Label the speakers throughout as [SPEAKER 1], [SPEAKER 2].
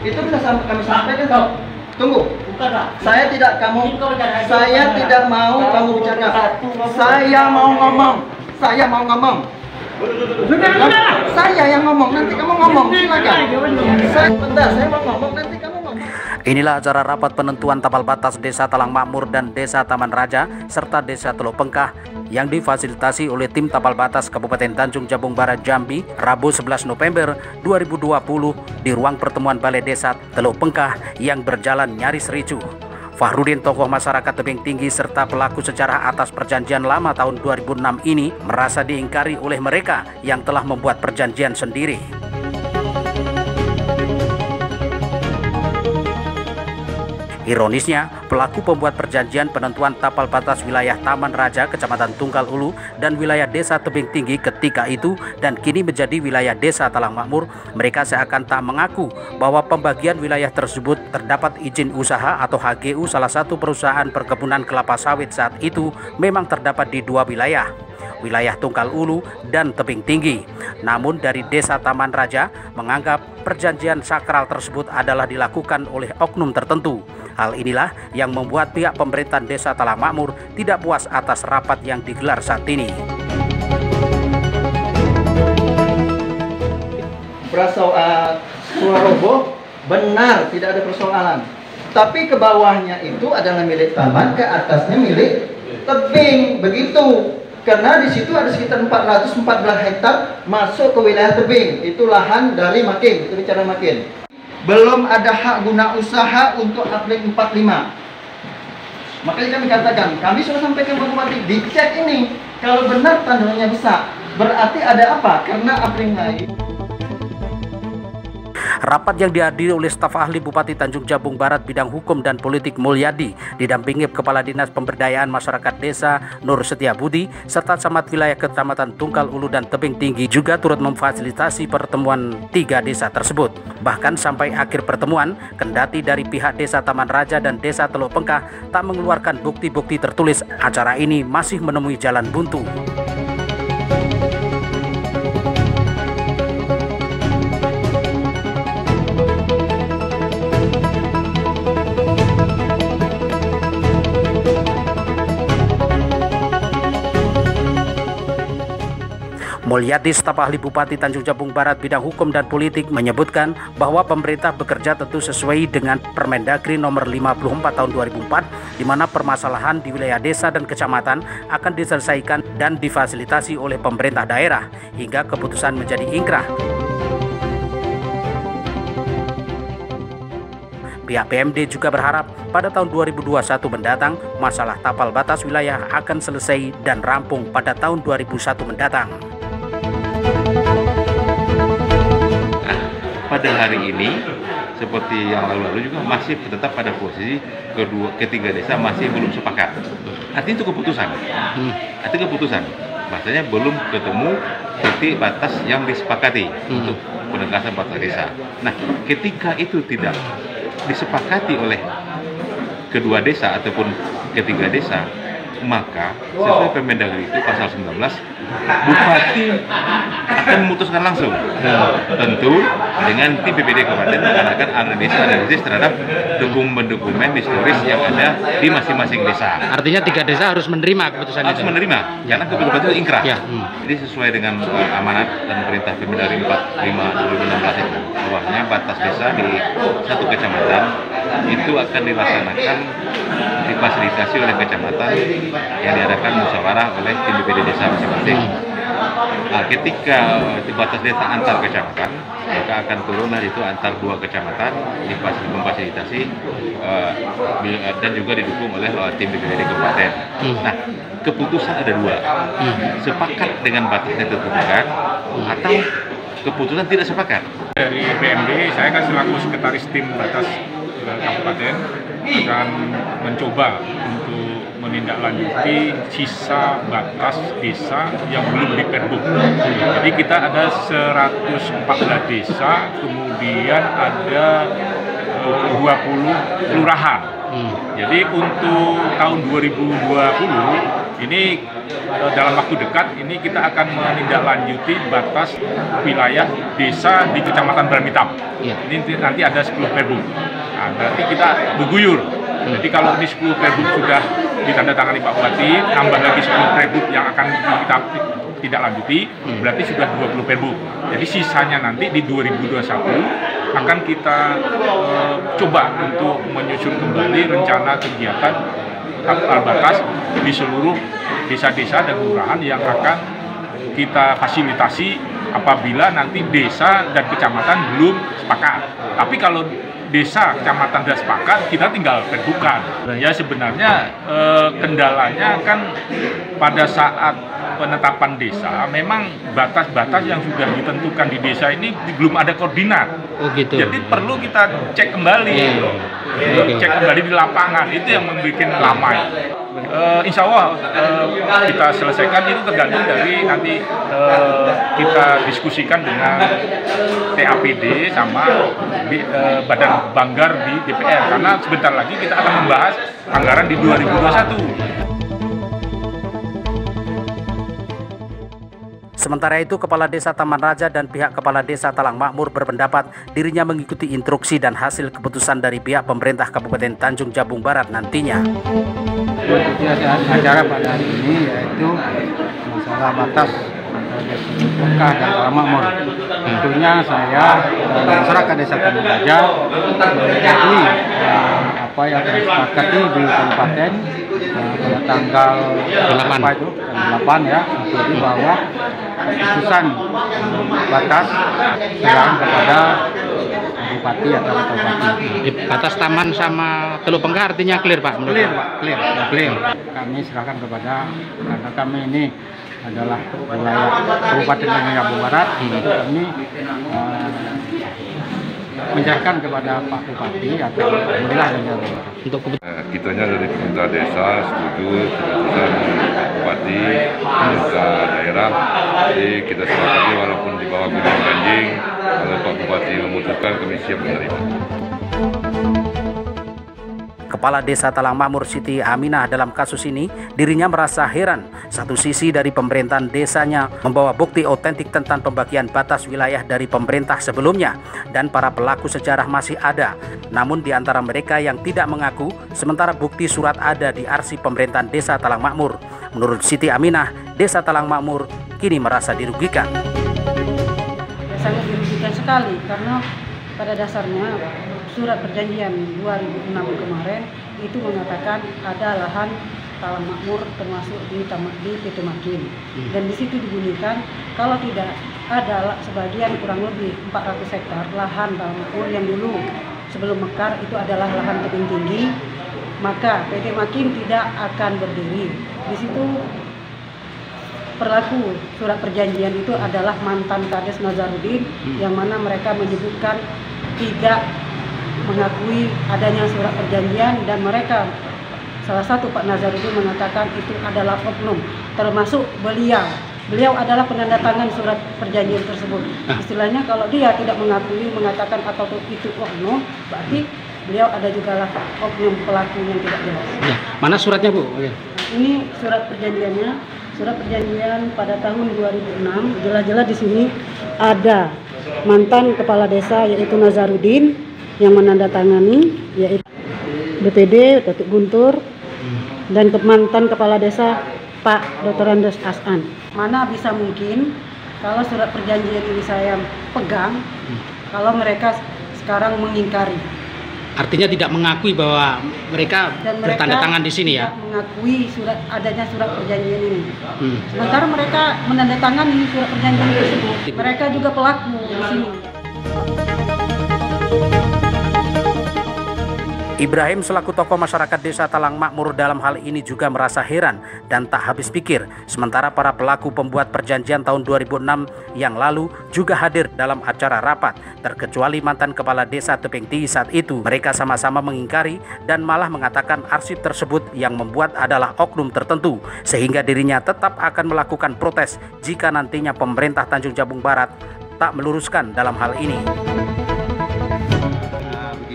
[SPEAKER 1] Itu bisa kami sampaikan toh. Tunggu. Saya tidak mau kamu bicara. Saya mau ngomong. Saya yang ngomong, nanti kamu ngomong. Silakan. Saya mau ngomong, nanti kamu ngomong.
[SPEAKER 2] Inilah acara rapat penentuan tapal batas Desa Talang Makmur dan Desa Taman Raja serta Desa Teluk Pengkah yang difasilitasi oleh tim tapal batas Kabupaten Tanjung Jabung Barat Jambi Rabu 11 November 2020 di ruang pertemuan Balai Desa Teluk Pengkah yang berjalan nyaris ricuh. Fahrudin, tokoh masyarakat tebing tinggi serta pelaku sejarah atas perjanjian lama tahun 2006 ini merasa diingkari oleh mereka yang telah membuat perjanjian sendiri. Ironisnya, pelaku pembuat perjanjian penentuan tapal batas wilayah Taman Raja, Kecamatan Tunggal Ulu, dan wilayah Desa Tebing Tinggi ketika itu dan kini menjadi wilayah Desa Talang Makmur, mereka seakan tak mengaku bahwa pembagian wilayah tersebut terdapat izin usaha atau HGU salah satu perusahaan perkebunan kelapa sawit saat itu memang terdapat di dua wilayah Tunggal Ulu dan Tebing Tinggi. Namun dari Desa Taman Raja menganggap perjanjian sakral tersebut adalah dilakukan oleh oknum tertentu. Hal inilah yang membuat pihak pemerintahan Desa Talang Makmur tidak puas atas rapat yang digelar saat ini.
[SPEAKER 1] Suara roboh benar, tidak ada persoalan. Tapi ke bawahnya itu adalah milik taman, ke atasnya milik tebing, begitu. Karena di situ ada sekitar 414 hektar masuk ke wilayah tebing. Itu lahan dari Makin, itu bicara Makin. Belum ada hak guna usaha untuk Aplik 45. Makanya kami katakan, kami sudah sampaikan ke Bupati, dicek ini. Kalau benar tandanya bisa, berarti ada apa? Karena Aplik lain.
[SPEAKER 2] Rapat yang dihadiri oleh staf ahli Bupati Tanjung Jabung Barat bidang hukum dan politik Mulyadi didampingi Kepala Dinas Pemberdayaan Masyarakat Desa Nur Setiabudi serta camat wilayah Kecamatan Tunggal Ulu dan Tebing Tinggi juga turut memfasilitasi pertemuan tiga desa tersebut. Bahkan sampai akhir pertemuan, kendati dari pihak Desa Taman Raja dan Desa Teluk Pengkah tak mengeluarkan bukti-bukti tertulis, acara ini masih menemui jalan buntu. Mulyadi, staf ahli Bupati Tanjung Jabung Barat bidang hukum dan politik menyebutkan bahwa pemerintah bekerja tentu sesuai dengan Permendagri nomor 54 tahun 2004 di mana permasalahan di wilayah desa dan kecamatan akan diselesaikan dan difasilitasi oleh pemerintah daerah hingga keputusan menjadi ingkrah. Pihak PMD juga berharap pada tahun 2021 mendatang masalah tapal batas wilayah akan selesai dan rampung pada tahun 2001 mendatang.
[SPEAKER 3] Pada hari ini, seperti yang lalu-lalu juga masih tetap pada posisi ketiga desa masih belum sepakat. Artinya itu keputusan. Artinya keputusan. Maksudnya belum ketemu titik batas yang disepakati untuk penegasan batas desa. Nah, ketika itu tidak disepakati oleh kedua desa ataupun ketiga desa, maka sesuai Permendagri itu pasal 19, Bupati akan memutuskan langsung, tentu dengan tim BPD Kabupaten mengadakan analisis terhadap dokumen-dokumen historis yang ada di masing-masing desa.
[SPEAKER 2] Artinya tiga desa harus menerima keputusan itu? Harus
[SPEAKER 3] menerima, karena keputusan itu ingkrah. Jadi sesuai dengan amanat dan perintah Permendagri 45/2016 itu, bahwasanya batas desa di satu kecamatan itu akan dilaksanakan, difasilitasi oleh kecamatan yang diadakan musyawarah oleh tim BPD desa masing-masing. Nah, ketika di batas desa antar kecamatan, maka akan turunlah itu antar dua kecamatan memfasilitasi dan juga didukung oleh tim BPD kabupaten. Nah, keputusan ada dua, sepakat dengan batasnya ditentukan atau keputusan tidak sepakat.
[SPEAKER 4] Dari PMD, saya kan selaku sekretaris tim batas kabupaten akan mencoba untuk menindaklanjuti sisa batas desa yang belum diperbuk. Jadi kita ada 114 desa, kemudian ada 20 kelurahan. Jadi untuk tahun 2020 ini dalam waktu dekat ini kita akan menindaklanjuti batas wilayah desa di Kecamatan Bramitam. Ini nanti ada 10 perbuk. Nah, berarti kita berguyur. Jadi kalau ini 10 perbuk sudah ditandatangani Pak Bupati, tambah lagi 10 perbuk yang akan kita tidak lanjuti, berarti sudah 20 perbuk. Jadi sisanya nanti di 2021 akan kita coba untuk menyusun kembali rencana kegiatan tapal batas di seluruh desa-desa dan kelurahan yang akan kita fasilitasi apabila nanti desa dan kecamatan belum sepakat. Tapi kalau desa, kecamatan sudah sepakat, kita tinggal perbukan. Ya sebenarnya kendalanya kan pada saat penetapan desa, memang batas-batas yang sudah ditentukan di desa ini belum ada koordinat.
[SPEAKER 2] Oh gitu.
[SPEAKER 4] Jadi perlu kita cek kembali, cek kembali di lapangan, itu yang membuat lama. Insya Allah kita selesaikan, itu tergantung dari nanti kita diskusikan dengan TAPD sama Badan Banggar di DPR, karena sebentar lagi kita akan membahas anggaran di 2021.
[SPEAKER 2] Sementara itu, Kepala Desa Taman Raja dan pihak Kepala Desa Talang Makmur berpendapat dirinya mengikuti instruksi dan hasil keputusan dari pihak pemerintah Kabupaten Tanjung Jabung Barat nantinya.
[SPEAKER 5] Acara pada hari ini yaitu masalah batas antara Desa Mekah dan Talang Makmur. Tentunya saya dan masyarakat Desa Taman Raja mengikuti apa yang disepakati di kabupaten pada tanggal 8 ya, jadi bahwa keputusan batas serahkan kepada bupati atau bupati.
[SPEAKER 2] Batas taman sama Teluk Pengkar artinya clear Pak?
[SPEAKER 5] Clear Pak, clear. Kami serahkan kepada, karena kami ini adalah wilayah Kabupaten Tanjung Jabung Barat, kami menyerahkan kepada Pak Bupati atau Alhamdulillah untuk
[SPEAKER 3] kitanya dari pemerintah desa setuju keputusan Bupati, pemerintah daerah, jadi kita sepakati walaupun di bawah gunung ganjing, kalau Pak Bupati memutuskan kami siap menerima.
[SPEAKER 2] Kepala Desa Talang Makmur Siti Aminah dalam kasus ini, dirinya merasa heran. Satu sisi dari pemerintahan desanya membawa bukti otentik tentang pembagian batas wilayah dari pemerintah sebelumnya, dan para pelaku sejarah masih ada. Namun di antara mereka yang tidak mengaku, sementara bukti surat ada di arsip pemerintahan Desa Talang Makmur. Menurut Siti Aminah, Desa Talang Makmur kini merasa dirugikan.
[SPEAKER 6] Sangat dirugikan sekali, karena pada dasarnya surat perjanjian 2006 kemarin itu mengatakan ada lahan Talang Makmur termasuk di Pitu Makin, dan di situ dibunyikan kalau tidak ada sebagian kurang lebih 400 hektar lahan Talang Makmur yang dulu sebelum mekar itu adalah lahan tebing tinggi, maka PT Makin tidak akan berdiri. Di situ perlaku surat perjanjian itu adalah mantan Kades Nazarudin, yang mana mereka menyebutkan tidak mengakui adanya surat perjanjian, dan mereka salah satu Pak Nazarudin mengatakan itu adalah oknum, termasuk beliau adalah penandatangan surat perjanjian tersebut. Istilahnya kalau dia tidak mengakui, mengatakan atau itu oknum, berarti beliau ada juga lah oknum pelaku yang tidak jelas.
[SPEAKER 2] Ya, mana suratnya Bu?
[SPEAKER 6] Ini surat perjanjiannya, surat perjanjian pada tahun 2006, jelas-jelas di sini ada mantan kepala desa yaitu Nazarudin yang menandatangani, yaitu BPD Datuk Guntur, dan mantan kepala desa Pak Dr. Andes As'an. Mana bisa mungkin kalau surat perjanjian ini saya pegang, kalau mereka sekarang mengingkari.
[SPEAKER 2] Artinya tidak mengakui bahwa mereka bertanda tangan di sini ya?
[SPEAKER 6] Tidak mengakui adanya surat perjanjian ini. Sementara mereka menandatangani surat perjanjian tersebut. Mereka juga pelaku di sini.
[SPEAKER 2] Ibrahim selaku tokoh masyarakat Desa Talang Makmur dalam hal ini juga merasa heran dan tak habis pikir. Sementara para pelaku pembuat perjanjian tahun 2006 yang lalu juga hadir dalam acara rapat, terkecuali mantan kepala desa Tebing Tinggi saat itu. Mereka sama-sama mengingkari dan malah mengatakan arsip tersebut yang membuat adalah oknum tertentu, sehingga dirinya tetap akan melakukan protes jika nantinya pemerintah Tanjung Jabung Barat tak meluruskan dalam hal ini.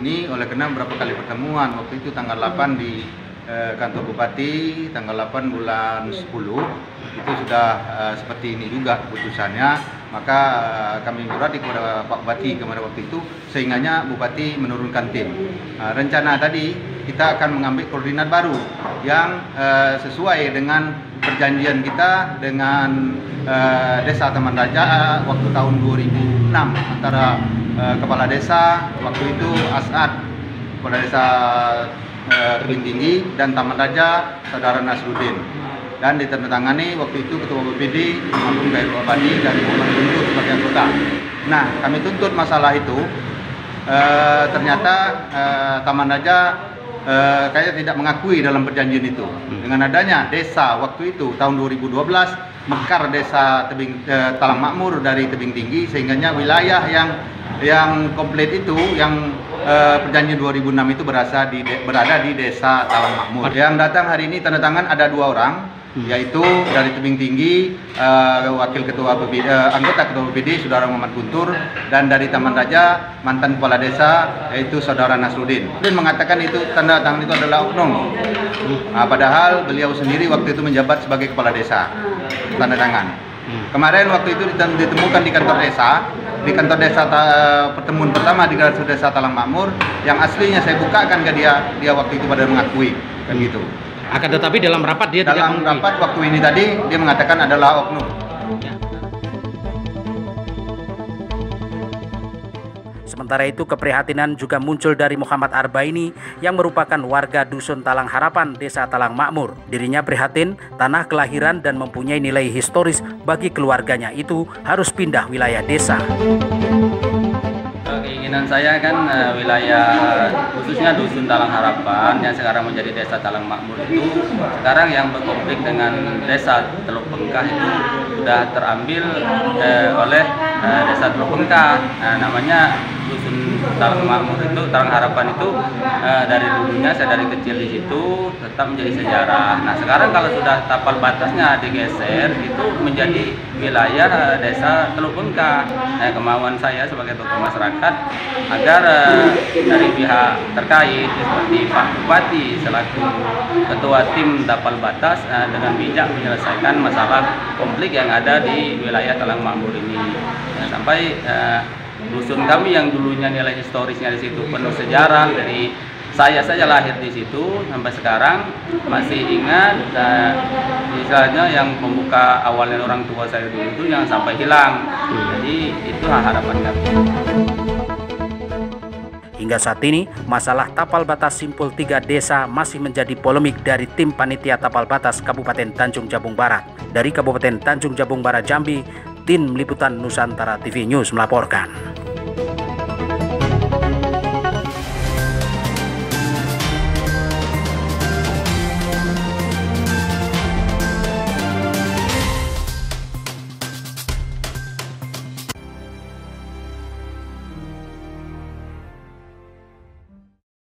[SPEAKER 7] Ini oleh karena beberapa kali pertemuan, waktu itu tanggal 8 di
[SPEAKER 5] kantor Bupati tanggal 8 bulan 10 itu sudah seperti ini juga keputusannya, maka kami menyurat kepada Pak Bupati kemarin waktu itu sehingganya Bupati menurunkan tim. Rencana tadi kita akan mengambil koordinat baru yang sesuai dengan perjanjian kita dengan Desa Taman Raja waktu tahun 2006 antara Kepala Desa waktu itu As'ad, Kepala Desa Tebing Tinggi, dan Taman Raja Saudara Nasruddin, dan ditandatangani waktu itu Ketua BPD Agung Khairul Abadi dan Muhammad Guntur sebagai anggota. Nah, kami tuntut masalah itu ternyata Taman Raja kayaknya tidak mengakui dalam perjanjian itu. Dengan adanya desa waktu itu tahun 2012 mekar Desa Talang Makmur dari Tebing Tinggi, sehingganya wilayah yang komplit itu yang perjanjian 2006 itu berada di Desa Talang Makmur. Yang datang hari ini tanda tangan ada 2 orang, yaitu dari Tebing Tinggi wakil ketua anggota ketua BPD Saudara Muhammad Guntur, dan dari Taman Raja mantan kepala desa yaitu Saudara Nasruddin. Dan mengatakan itu tanda tangan itu adalah oknum. Padahal beliau sendiri waktu itu menjabat sebagai kepala desa. Tanda tangan. Kemarin waktu itu ditemukan di kantor desa pertemuan pertama di kantor desa Talang Makmur, yang aslinya saya bukakan ke dia waktu itu pada mengakui kan gitu.
[SPEAKER 2] Akan tetapi dalam rapat dia tidak mengakui.
[SPEAKER 5] Dalam rapat waktu ini tadi dia mengatakan adalah oknum.
[SPEAKER 2] Sementara itu, keprihatinan juga muncul dari Muhammad Arbaini yang merupakan warga Dusun Talang Harapan, Desa Talang Makmur. Dirinya prihatin tanah kelahiran dan mempunyai nilai historis bagi keluarganya itu harus pindah wilayah desa.
[SPEAKER 7] Keinginan saya kan wilayah khususnya Dusun Talang Harapan yang sekarang menjadi Desa Talang Makmur itu sekarang yang berkonflik dengan Desa Teluk Bengkah itu sudah terambil oleh Desa Teluk Bengkah. Namanya Dusun Talang Makmur itu, Talang Harapan itu dari dulunya saya dari kecil di situ tetap menjadi sejarah. Nah, sekarang kalau sudah tapal batasnya digeser itu menjadi wilayah Desa Teluk Bengkah. Kemauan saya sebagai tokoh masyarakat agar dari pihak terkait seperti Pak Bupati selaku ketua tim tapal batas dengan bijak menyelesaikan masalah konflik yang ada di wilayah Talang Makmur ini. Sampai dusun kami yang dulunya nilai historisnya di situ penuh sejarah, dari saya saja lahir di situ sampai sekarang masih ingat, misalnya yang pembuka awalnya orang tua saya dulu itu yang sampai hilang. Jadi itu harapan kami.
[SPEAKER 2] Hingga saat ini, masalah tapal batas simpul 3 desa masih menjadi polemik dari tim panitia tapal batas Kabupaten Tanjung Jabung Barat. Dari Kabupaten Tanjung Jabung Barat, Jambi, tim liputan Nusantara TV News melaporkan.